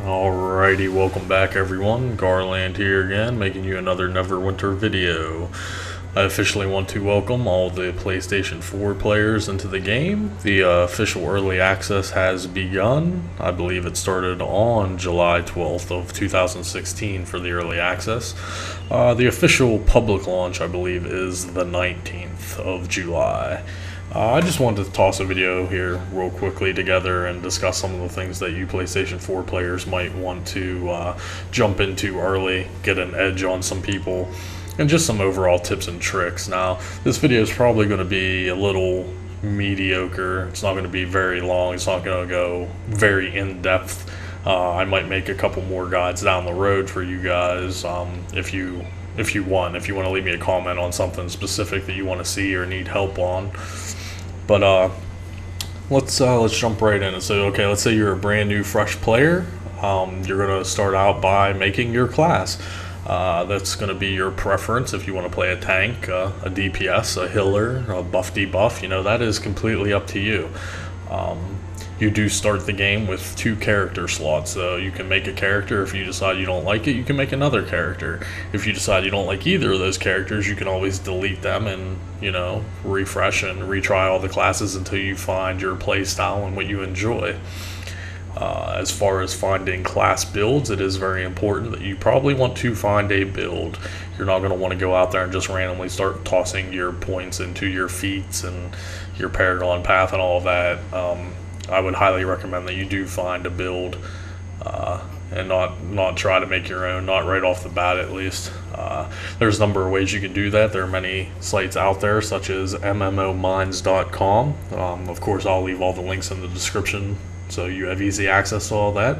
Alrighty, welcome back everyone. Garland here again, making you another Neverwinter video. I officially want to welcome all the PlayStation 4 players into the game. The official early access has begun. I believe it started on July 12th of 2016 for the early access. The official public launch, I believe, is the 19th of July. I just wanted to toss a video here real quickly together and discuss some of the things that you PlayStation 4 players might want to jump into early, get an edge on some people, and just some overall tips and tricks. Now, this video is probably going to be a little mediocre. It's not going to be very long. It's not going to go very in-depth. I might make a couple more guides down the road for you guys if you want to leave me a comment on something specific that you want to see or need help on. But let's jump right in and say, okay, let's say you're a brand new fresh player. You're going to start out by making your class. That's going to be your preference. If you want to play a tank, a DPS, a healer, a buff debuff, that is completely up to you. You do start the game with 2 character slots, so you can make a character. If you decide you don't like it, you can make another character. If you decide you don't like either of those characters, you can always delete them and, refresh and retry all the classes until you find your play style and what you enjoy. As far as finding class builds, it is very important that you probably want to find a build. You're not going to want to go out there and just randomly start tossing your points into your feats and your Paragon path and all of that. I would highly recommend that you do find a build and not try to make your own, not right off the bat at least. There's a number of ways you can do that. There are many sites out there such as mmomines.com. Of course, I'll leave all the links in the description so you have easy access to all that.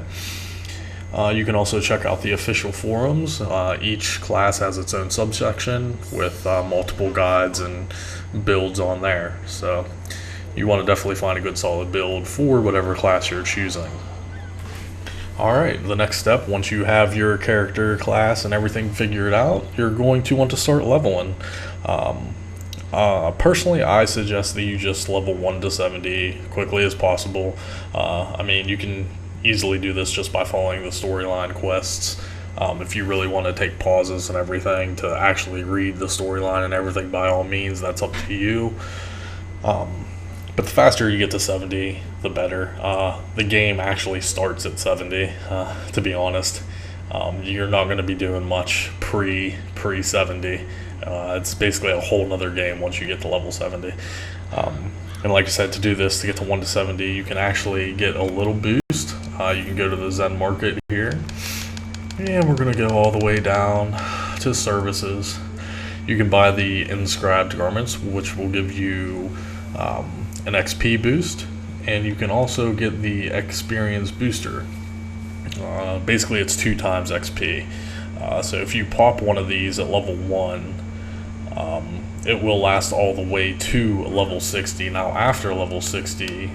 You can also check out the official forums. Each class has its own subsection with multiple guides and builds on there. So you want to definitely find a good solid build for whatever class you're choosing. Alright, the next step, once you have your character, class, and everything figured out, you're going to want to start leveling. Personally, I suggest that you just level 1 to 70 quickly as possible. You can easily do this just by following the storyline quests. If you really want to take pauses and everything to actually read the storyline and everything, by all means, that's up to you. But the faster you get to 70, the better. The game actually starts at 70, to be honest. You're not going to be doing much pre-70. It's basically a whole nother game once you get to level 70. And like I said, to do this, to get to 1 to 70, you can actually get a little boost. You can go to the Zen Market here. And we're going to go all the way down to services. You can buy the inscribed garments, which will give you an XP boost, and you can also get the experience booster. Basically it's 2 times XP. So if you pop one of these at level 1, it will last all the way to level 60. Now after level 60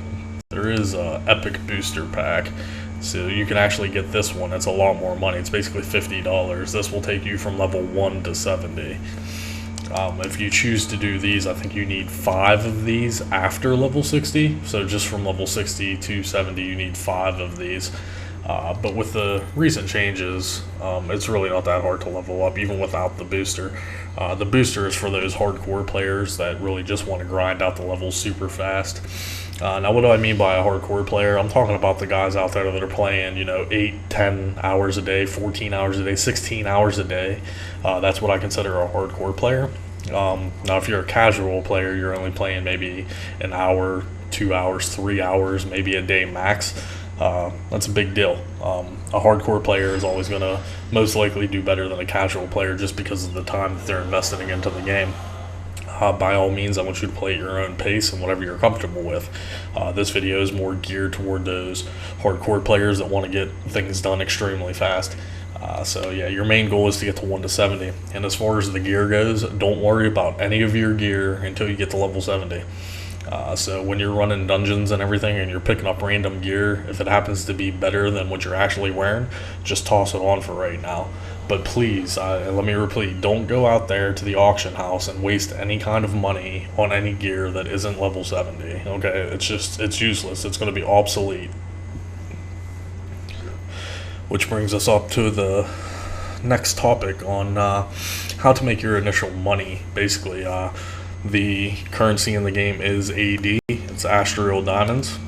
there is a epic booster pack, so you can actually get this one. It's a lot more money. It's basically $50. This will take you from level 1 to 70. If you choose to do these, I think you need 5 of these after level 60. So just from level 60 to 70, you need 5 of these. But with the recent changes, it's really not that hard to level up, even without the booster. The booster is for those hardcore players that really just want to grind out the levels super fast. Now, what do I mean by a hardcore player? I'm talking about the guys out there that are playing, 8, 10 hours a day, 14 hours a day, 16 hours a day. That's what I consider a hardcore player. Now, if you're a casual player, you're only playing maybe an hour, 2 hours, 3 hours, maybe a day max. That's a big deal. A hardcore player is always going to most likely do better than a casual player just because of the time that they're investing into the game. By all means, I want you to play at your own pace and whatever you're comfortable with. This video is more geared toward those hardcore players that want to get things done extremely fast. So yeah, your main goal is to get to 1 to 70. And as far as the gear goes, don't worry about any of your gear until you get to level 70. So when you're running dungeons and everything and you're picking up random gear, if it happens to be better than what you're actually wearing, just toss it on for right now. But please, let me repeat, don't go out there to the auction house and waste any kind of money on any gear that isn't level 70. Okay, it's useless. It's going to be obsolete. which brings us up to the next topic on how to make your initial money. Basically, the currency in the game is AD. It's Asteroid Diamonds.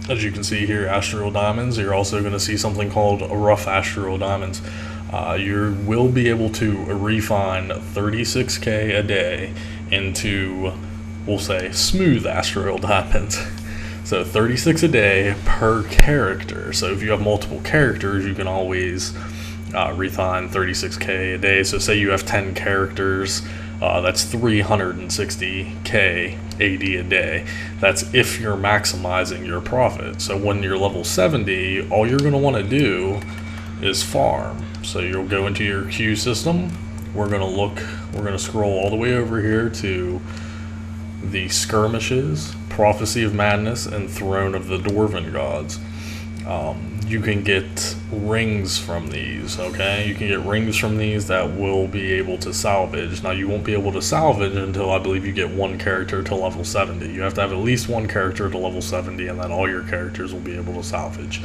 As you can see here, Asteroid Diamonds. You're also going to see something called Rough Asteroid Diamonds. You will be able to refine 36k a day into, we'll say, smooth Asteroid Diamonds. So 36 a day per character. So if you have multiple characters, you can always refine 36k a day. So say you have 10 characters, that's 360k AD a day. That's if you're maximizing your profit. So when you're level 70, all you're going to want to do is farm. So you'll go into your queue system. We're going to scroll all the way over here to the skirmishes, Prophecy of Madness, and Throne of the Dwarven Gods. You can get rings from these, okay? You can get rings from these that will be able to salvage. Now, you won't be able to salvage until I believe you get one character to level 70. You have to have at least one character to level 70, and then all your characters will be able to salvage.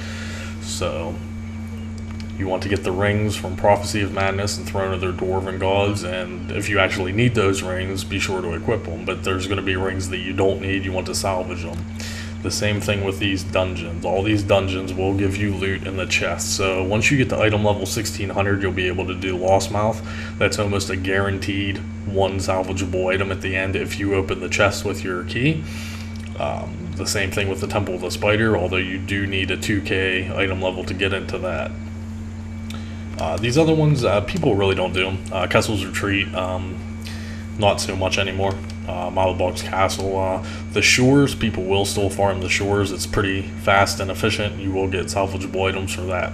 So you want to get the rings from Prophecy of Madness and Throne of the Dwarven Gods, and if you actually need those rings, be sure to equip them. But there's going to be rings that you don't need, you want to salvage them. The same thing with these dungeons. All these dungeons will give you loot in the chest. So once you get to item level 1600, you'll be able to do Lost Mouth. That's almost a guaranteed one salvageable item at the end if you open the chest with your key. The same thing with the Temple of the Spider, although you do need a 2k item level to get into that. These other ones, people really don't do them. Kessel's Retreat, not so much anymore. Malabog's Castle, the shores, people will still farm the shores. It's pretty fast and efficient. You will get salvageable items for that.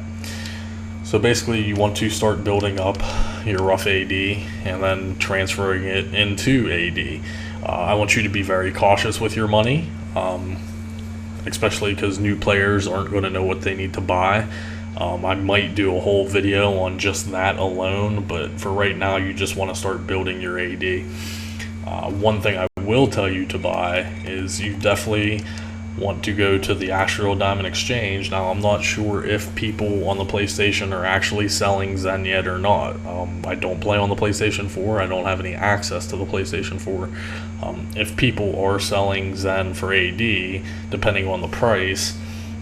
So basically, you want to start building up your rough AD and then transferring it into AD. I want you to be very cautious with your money, especially because new players aren't going to know what they need to buy. I might do a whole video on just that alone, but for right now, you just want to start building your AD. One thing I will tell you to buy is you definitely want to go to the Asteroid Diamond Exchange. Now, I'm not sure if people on the PlayStation are actually selling Zen yet or not. I don't play on the PlayStation 4. I don't have any access to the PlayStation 4. If people are selling Zen for AD, depending on the price,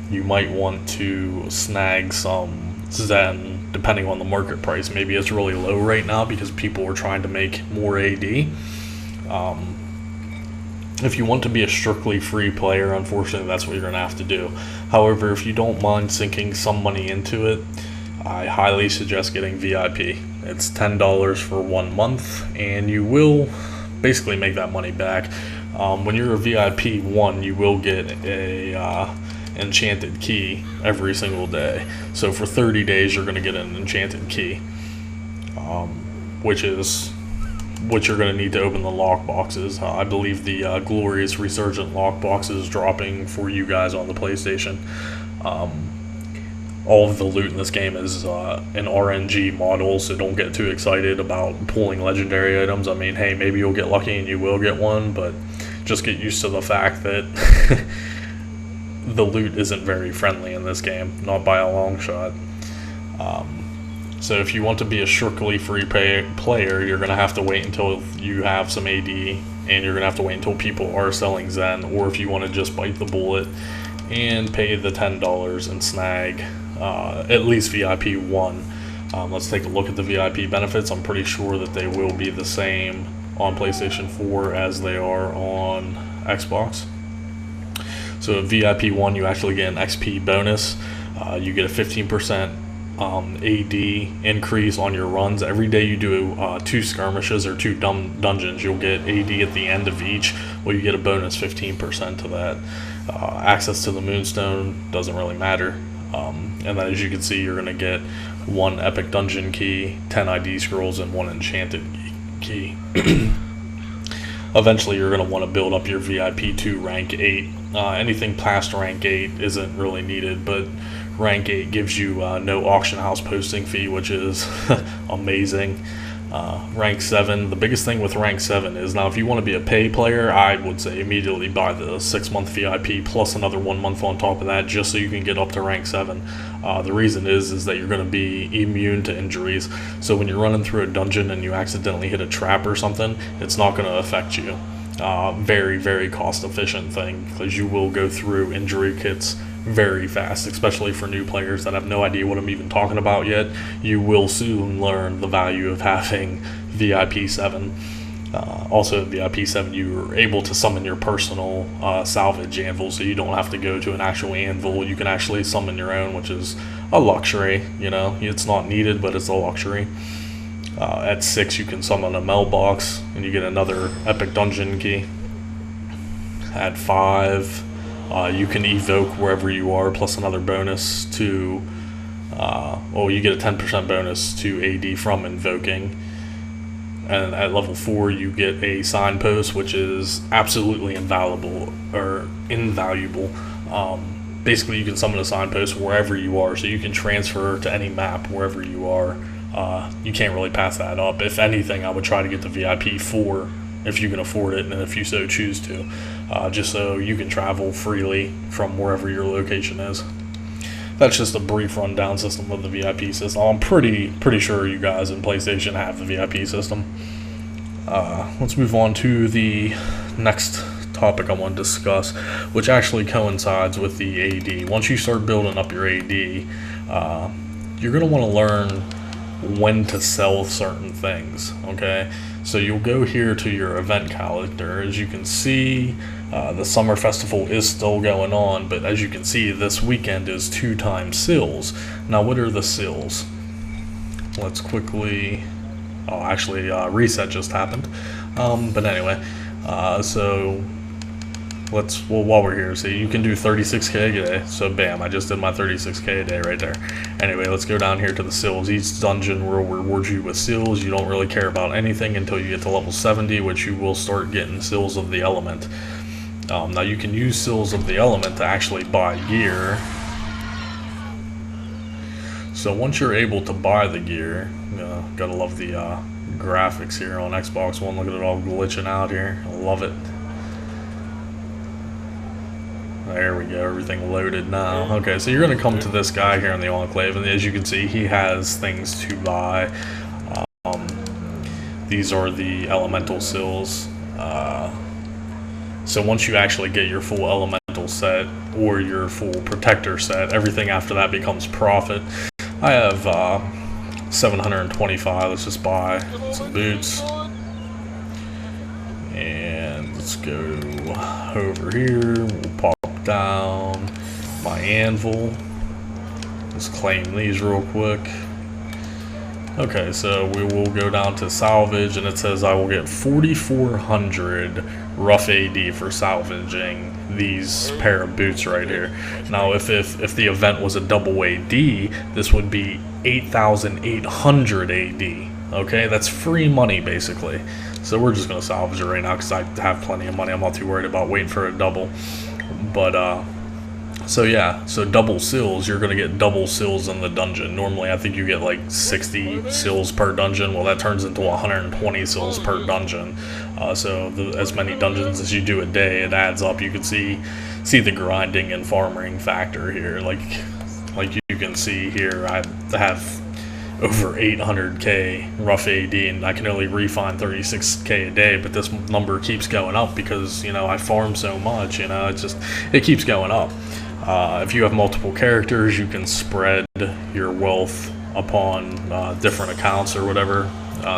you might want to snag some Zen depending on the market price. Maybe it's really low right now because people are trying to make more AD. If you want to be a strictly free player, unfortunately, that's what you're going to have to do. However, if you don't mind sinking some money into it, I highly suggest getting VIP. It's $10 for 1 month, and you will basically make that money back. When you're a VIP 1, you will get a enchanted key every single day. So for 30 days, you're going to get an enchanted key, which is what you're going to need to open the lock boxes. I believe the Glorious Resurgent lock box is dropping for you guys on the PlayStation. All of the loot in this game is an RNG model, so don't get too excited about pulling legendary items. I mean, hey, maybe you'll get lucky and you will get one, but just get used to the fact that the loot isn't very friendly in this game, not by a long shot. So if you want to be a strictly free player, you're going to have to wait until you have some AD, and you're going to have to wait until people are selling Zen, or if you want to just bite the bullet and pay the $10 and snag at least VIP 1. Let's take a look at the VIP benefits. I'm pretty sure that they will be the same on PlayStation 4 as they are on Xbox. So at VIP 1, you actually get an XP bonus. You get a 15% AD increase on your runs. Every day you do 2 skirmishes or 2 dungeons, you'll get AD at the end of each. Well, you get a bonus 15% to that. Access to the Moonstone doesn't really matter. And then as you can see, you're going to get 1 epic dungeon key, 10 ID scrolls, and 1 enchanted key. Eventually, you're going to want to build up your VIP to rank 8. Anything past rank 8 isn't really needed, but rank 8 gives you no auction house posting fee, which is amazing. Rank 7, the biggest thing with rank 7 is, now if you want to be a pay player, I would say immediately buy the 6-month VIP plus another 1 month on top of that, just so you can get up to rank 7. The reason is that you're going to be immune to injuries, so when you're running through a dungeon and you accidentally hit a trap or something, it's not going to affect you. Very, very cost efficient thing, because you will go through injury kits very fast, especially for new players that have no idea what I'm even talking about yet. You will soon learn the value of having VIP 7. Also, VIP 7, you're able to summon your personal salvage anvil, so you don't have to go to an actual anvil. You can actually summon your own, which is a luxury. You know, it's not needed, but it's a luxury. At 6, you can summon a mailbox, and you get another epic dungeon key. At 5, you can evoke wherever you are, plus another bonus to, you get a 10% bonus to AD from invoking. And at level 4, you get a signpost, which is absolutely invaluable. Basically, you can summon a signpost wherever you are, so you can transfer to any map wherever you are. You can't really pass that up. If anything, I would try to get the VIP 4 if you can afford it, and if you so choose to, just so you can travel freely from wherever your location is. That's just a brief rundown system of the VIP system. I'm pretty sure you guys in PlayStation have the VIP system. Let's move on to the next topic I want to discuss, which actually coincides with the AD. Once you start building up your AD, you're going to want to learn when to sell certain things, okay? So you'll go here to your event calendar. As you can see, the summer festival is still going on, but as you can see, this weekend is 2x sales. Now, what are the sales? Let's quickly, reset just happened. But anyway, so while we're here, see, you can do 36k a day. So bam, I just did my 36k a day right there. Anyway, let's go down here to the seals. Each dungeon will reward you with seals. You don't really care about anything until you get to level 70, which you will start getting seals of the element. Now you can use seals of the element to actually buy gear. So once you're able to buy the gear, gotta love the graphics here on Xbox One. Look at it all glitching out here. I love it. There we go, everything loaded now. Okay, so you're going to come to this guy here in the Enclave, and as you can see, he has things to buy. These are the elemental seals. So once you actually get your full elemental set, or your full protector set, everything after that becomes profit. I have 725, let's just buy some boots. And let's go over here, we'll pop down my anvil. Let's claim these real quick. Okay, so we will go down to salvage, and it says I will get 4,400 rough AD for salvaging these pair of boots right here. Now, if the event was a double AD, this would be 8,800 AD. Okay, that's free money basically. So we're just gonna salvage it right now because I have plenty of money. I'm not too worried about waiting for a double. But so yeah, so double seals, you're gonna get double seals in the dungeon. Normally I think you get like 60 seals per dungeon. Well, that turns into 120 seals per dungeon. So as many dungeons as you do a day, it adds up. You can see the grinding and farming factor here. Like you can see here, I have over 800k rough AD, and I can only refine 36k a day, but this number keeps going up because, you know, I farm so much, you know, it keeps going up. If you have multiple characters, you can spread your wealth upon different accounts or whatever,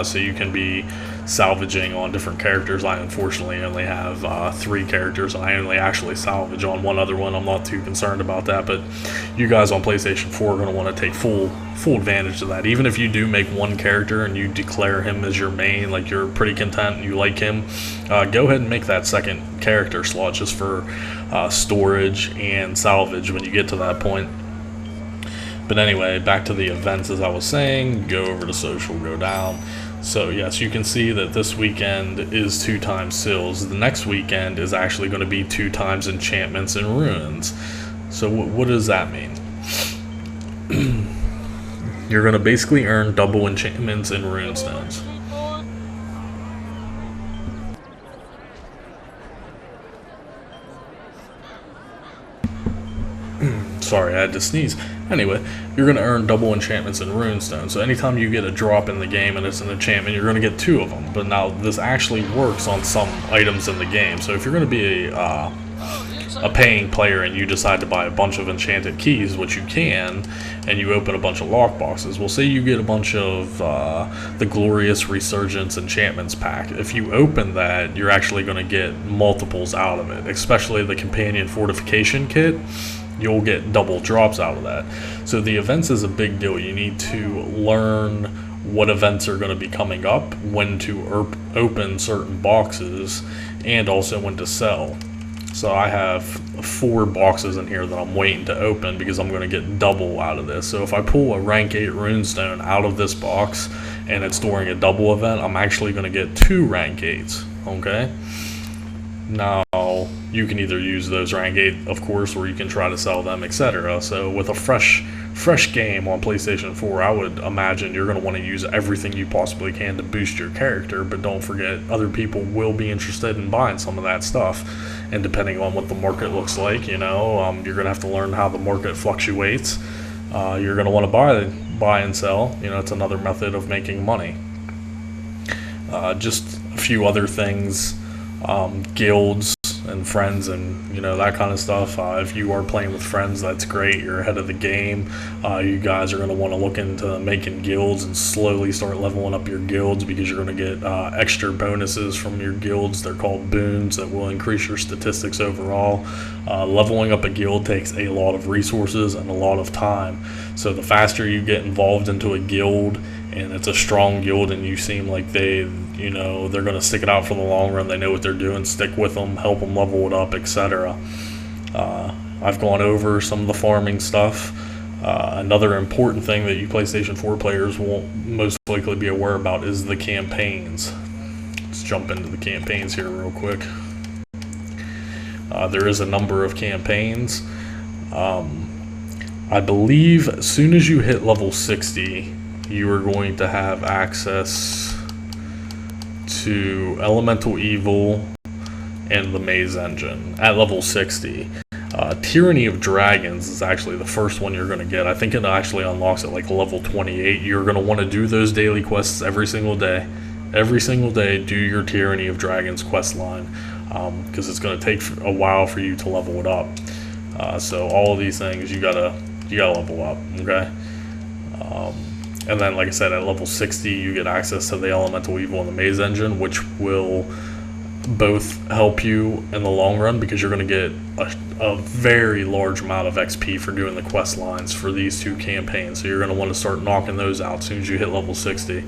so you can be salvaging on different characters. I unfortunately only have 3 characters, and I only actually salvage on one other one. I'm not too concerned about that, but you guys on PlayStation 4 are going to want to take full advantage of that. Even if you do make one character and you declare him as your main, like you're pretty content and you like him, go ahead and make that second character slot just for storage and salvage when you get to that point. But anyway, back to the events. As I was saying, go over to social, go down. So yes, you can see that this weekend is 2 times seals. The next weekend is actually going to be 2 times enchantments and ruins. So what does that mean? You're going to basically earn double enchantments and rune stones. Sorry, I had to sneeze. Anyway, you're going to earn double enchantments and runestone. So anytime you get a drop in the game and it's an enchantment, you're going to get 2 of them. But now this actually works on some items in the game. So if you're going to be a paying player and you decide to buy a bunch of enchanted keys, which you can, and you open a bunch of lock boxes, well, say you get a bunch of the Glorious Resurgence enchantments pack. If you open that, you're actually going to get multiples out of it, especially the companion fortification kit. You'll get double drops out of that. So the events is a big deal. You need to learn what events are going to be coming up, when to open certain boxes, and also when to sell. So I have 4 boxes in here that I'm waiting to open because I'm going to get double out of this. So if I pull a rank 8 runestone out of this box and it's during a double event, I'm actually going to get 2 rank 8s, okay? Now, you can either use those rank 8, of course, or you can try to sell them, etc. So with a fresh game on PlayStation 4, I would imagine you're going to want to use everything you possibly can to boost your character, but don't forget, other people will be interested in buying some of that stuff. And depending on what the market looks like, you know, you're going to have to learn how the market fluctuates. You're going to want to buy and sell. You know, it's another method of making money. Just a few other things, guilds and friends and, you know, that kind of stuff. If you are playing with friends, that's great. You're ahead of the game. You guys are going to want to look into making guilds and slowly start leveling up your guilds, because you're going to get extra bonuses from your guilds. They're called boons that will increase your statistics overall. Leveling up a guild takes a lot of resources and a lot of time. So the faster you get involved into a guild, and it's a strong guild, and you seem like they're going to stick it out for the long run, they know what they're doing, stick with them, help them level it up, etc. I've gone over some of the farming stuff. Another important thing that you PlayStation 4 players won't most likely be aware about is the campaigns. Let's jump into the campaigns here real quick. There is a number of campaigns. I believe as soon as you hit level 60, you are going to have access to Elemental Evil and the Maze Engine at level 60. Tyranny of Dragons is actually the first one you're going to get. I think it actually unlocks at like level 28. You're going to want to do those daily quests every single day. Every single day, do your Tyranny of Dragons quest line, because it's going to take a while for you to level it up. So all of these things you gotta level up, okay? And then, like I said, at level 60, you get access to the Elemental Evil and the Maze Engine, which will both help you in the long run, because you're going to get a very large amount of XP for doing the quest lines for these 2 campaigns. So you're going to want to start knocking those out as soon as you hit level 60.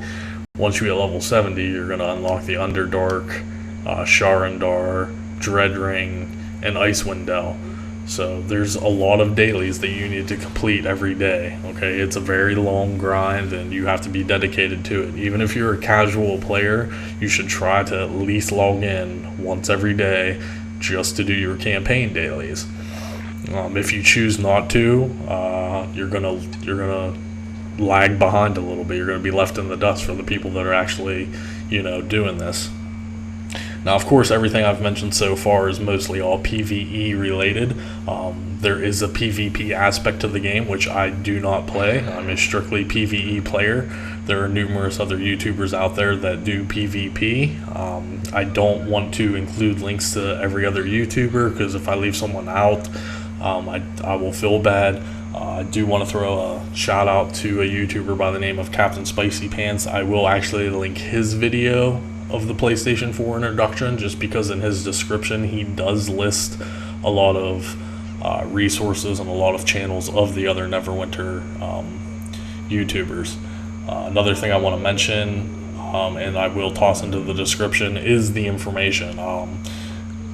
Once you hit level 70, you're going to unlock the Underdark, Sharandar, Dreadring, and Icewind Dell. So there's a lot of dailies that you need to complete every day, okay? It's a very long grind, and you have to be dedicated to it. Even if you're a casual player, you should try to at least log in once every day just to do your campaign dailies. If you choose not to, you're gonna lag behind a little bit. You're gonna be left in the dust for the people that are actually, you know, doing this. Now, of course, everything I've mentioned so far is mostly all PvE related. There is a PvP aspect to the game, which I do not play. I'm a strictly PvE player. There are numerous other YouTubers out there that do PvP. I don't want to include links to every other YouTuber, because if I leave someone out, I will feel bad. I do want to throw a shout out to a YouTuber by the name of Captain Spicy Pants. I will actually link his video of the PlayStation 4 introduction, just because in his description he does list a lot of resources and a lot of channels of the other Neverwinter YouTubers. Another thing I want to mention, and I will toss into the description, is the information.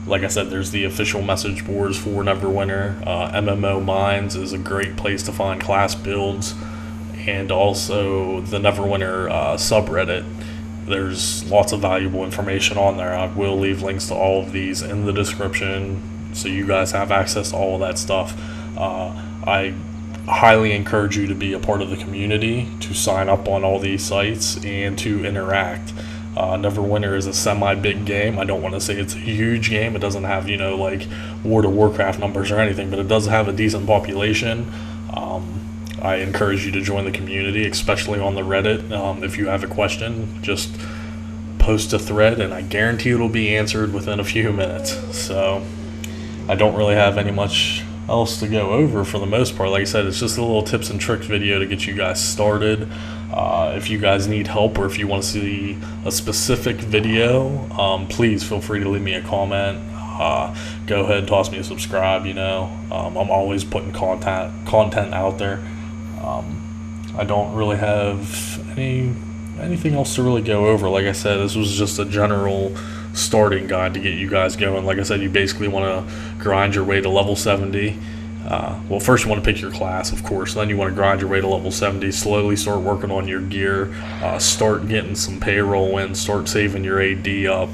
Like I said, there's the official message boards for Neverwinter. MMO Minds is a great place to find class builds, and also the Neverwinter subreddit. There's lots of valuable information on there. I will leave links to all of these in the description, so you guys have access to all of that stuff. I highly encourage you to be a part of the community, to sign up on all these sites, and to interact. Neverwinter is a semi-big game. I don't want to say it's a huge game. It doesn't have, you know, like World of Warcraft numbers or anything, but it does have a decent population. I encourage you to join the community, especially on the Reddit. If you have a question, just post a thread, and I guarantee it'll be answered within a few minutes. So I don't really have any much else to go over for the most part. Like I said, it's just a little tips and tricks video to get you guys started. If you guys need help, or if you want to see a specific video, please feel free to leave me a comment. Go ahead and toss me a subscribe. You know, I'm always putting content out there. I don't really have anything else to really go over. Like I said, this was just a general starting guide to get you guys going. Like I said, you basically want to grind your way to level 70. Well, first you want to pick your class, of course. Then you want to grind your way to level 70. Slowly start working on your gear. Start getting some payroll in. Start saving your AD up.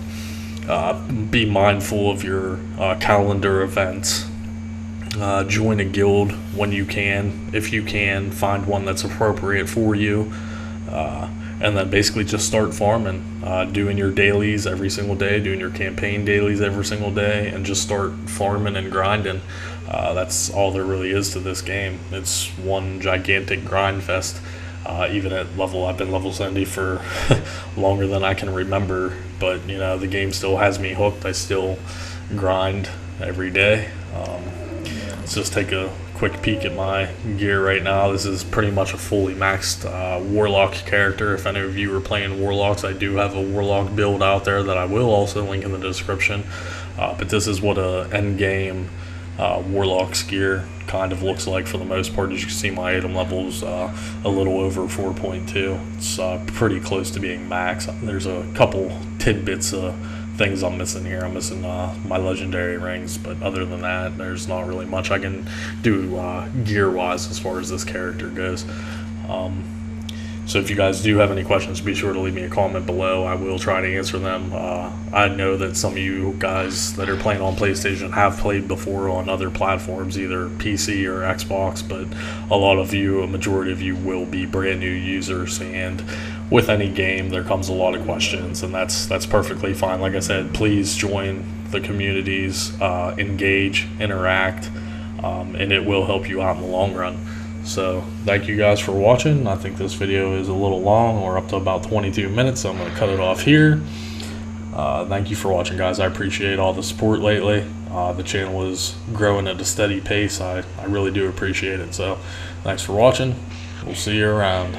Be mindful of your calendar events. Join a guild when you can. If you can, find one that's appropriate for you. And then basically just start farming, doing your dailies every single day, doing your campaign dailies every single day, and just start farming and grinding. That's all there really is to this game. It's one gigantic grind fest. Even at I've been level 70 for longer than I can remember, but you know, the game still has me hooked. I still grind every day. Let's just take a quick peek at my gear right now. This is pretty much a fully maxed Warlock character. If any of you are playing Warlocks, I do have a Warlock build out there that I will also link in the description. But this is what a endgame Warlock's gear kind of looks like for the most part. As you can see, my item level's a little over 4.2. It's pretty close to being max. There's a couple tidbits of things I'm missing here. I'm missing my legendary rings, but other than that, there's not really much I can do gear wise as far as this character goes. So if you guys do have any questions, be sure to leave me a comment below. I will try to answer them. I know that some of you guys that are playing on PlayStation have played before on other platforms, either PC or Xbox, but a lot of you, a majority of you, will be brand new users, and with any game there comes a lot of questions, and that's perfectly fine. Like I said, please join the communities, engage, interact, and it will help you out in the long run. So thank you guys for watching. I think this video is a little long. We're up to about 22 minutes, so I'm going to cut it off here. Thank you for watching, guys. I appreciate all the support lately. The channel is growing at a steady pace. I really do appreciate it. So thanks for watching. We'll see you around.